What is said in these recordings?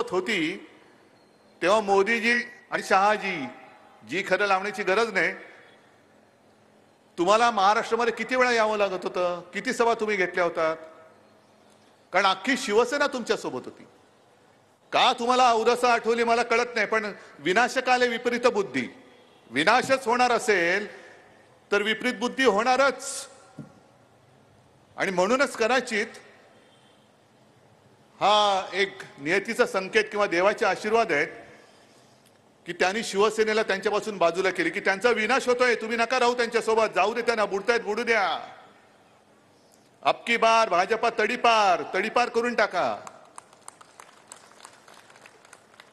सोबत होती तेव्हा मोदीजी आणि शहाजी जी खरं लावण्याची गरज नाही. तुम्हाला महाराष्ट्रामध्ये किती वेळा यावं लागत होतं, किती सभा तुम्ही घेतल्या होतात, कारण अख्खी शिवसेना तुमच्या सोबत होती. का तुम्हाला औदासा आठवली मला कळत नाही, पण विनाशकाले विपरीत बुद्धी. विनाशच होणार असेल तर विपरीत बुद्धी होणारच. आणि म्हणूनच कदाचित हा एक नियतीचा संकेत किंवा देवाचे आशीर्वाद आहेत की त्यांनी शिवसेनेला त्यांच्यापासून बाजूला केली, की त्यांचा विनाश होतोय, तुम्ही नका राहू त्यांच्यासोबत, जाऊ दे त्यांना, बुडतायत बुडू द्या. अबकी बार भाजपा तडीपार तडीपार करून टाका.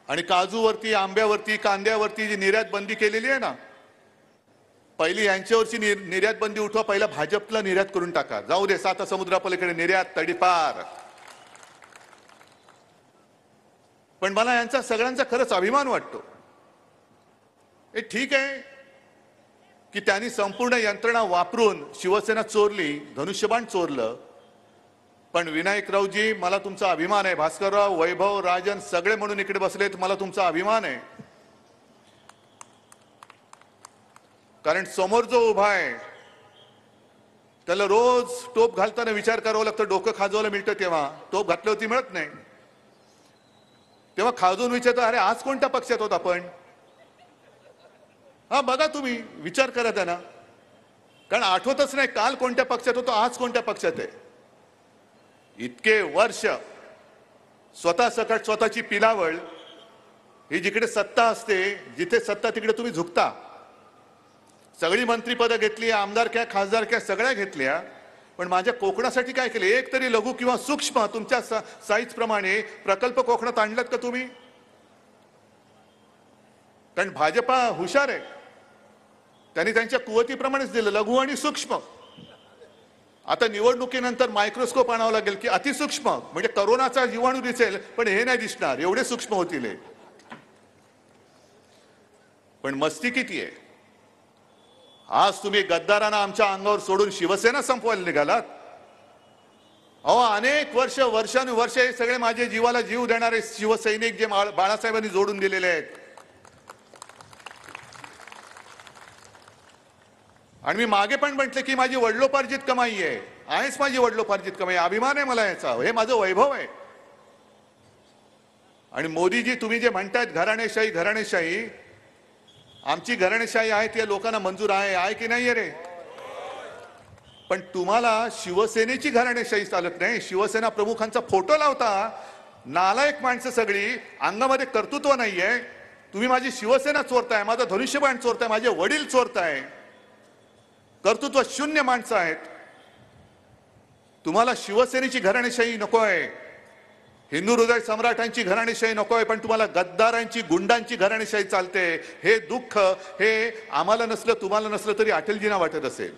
आणि काजूवरती, आंब्यावरती, कांद्यावरती जी निर्यात बंदी केलेली आहे ना, पहिली यांच्यावरची निर्यात बंदी उठवा, पहिला भाजपला निर्यात करून टाका. जाऊ दे, साता समुद्रापलीकडे निर्यात तडीपार. पण मला यांचा सगळ्यांचा खरंच अभिमान वाटतो. हे ठीक आहे की त्यांनी संपूर्ण यंत्रणा वापरून शिवसेना चोरली, धनुष्यबाण चोरलं. पण विनायकरावजी, मला तुमचा अभिमान आहे. भास्करराव, वैभव, राजन सगळे म्हणून इकडे बसलेत, मला तुमचा अभिमान आहे. कारण समोर जो उभा आहे त्याला रोज टोप घालताना विचार करावा लागतं, डोकं खाजवायला मिळतं तेव्हा, टोप घातल्यावरती मिळत नाही. तेव्हा खाजून विचारतो, अरे आज कोणत्या पक्षात होत आपण? हा बघा, तुम्ही विचार करा त्यांना, कारण आठवतच नाही काल कोणत्या पक्षात होतो, आज कोणत्या पक्षात आहे. इतके वर्ष स्वतः सकट स्वतःची पिलावळ, ही जिकडे सत्ता असते, जिथे सत्ता तिकडे तुम्ही झुकता. सगळी मंत्रीपदं घेतली, आमदारक्या खासदारक्या सगळ्या घेतल्या, पण माझ्या कोकणासाठी काय केले? एक तरी लघु किंवा सूक्ष्म तुमच्या साईज प्रमाणे प्रकल्प कोकणात आणलात का तुम्ही? कारण भाजपा हुशार आहे, त्यांनी त्यांच्या कुवतीप्रमाणेच दिलं, लघु आणि सूक्ष्म. आता निवडणुकीनंतर मायक्रोस्कोप आणावं लागेल की अतिसूक्ष्म, म्हणजे करोनाचा जीवाणू दिसेल पण हे नाही दिसणार, एवढे सूक्ष्म होतील. पण मस्ती किती आहे. आज तुम्ही गद्दारांना आमच्या अंगावर सोडून शिवसेना संपवायला निघालात. अहो, अनेक वर्षानुवर्ष हे सगळे माझे जीवाला जीव देणारे शिवसैनिक जे बाळासाहेबांनी जोडून दिलेले आहेत. आणि मी मागे पण म्हटले की माझी वडिलोपार्जित कमाई आहे, आहेच माझी वडिलोपार्जित कमाई, अभिमान आहे मला याचा, हे माझं वैभव आहे. आणि मोदीजी, तुम्ही जे म्हणतायत घराणेशाही घराणेशाही, आमची घराणेशाही आहे ती लोकांना मंजूर आहे की नाही रे? पण तुम्हाला शिवसेनेची घराणेशाही चालत नाही. शिवसेना प्रमुखांचा फोटो लावता, नालायक माणसं सगळी, अंगामध्ये कर्तृत्व नाहीये. तुम्ही माझी शिवसेना चोरताय, माझं धनुष्यबाण चोरताय, माझे वडील चोरताय, कर्तृत्व शून्य माणसं आहेत. तुम्हाला शिवसेनेची घराणेशाही नकोय, हिंदू हृदय सम्राटांची घराणेशाही नकोय, पण तुम्हाला गद्दारांची, गुंडांची घराणेशाही चालते. हे दुःख हे आम्हाला नसलं, तुम्हाला नसलं तरी अटलजींना वाटत असेल.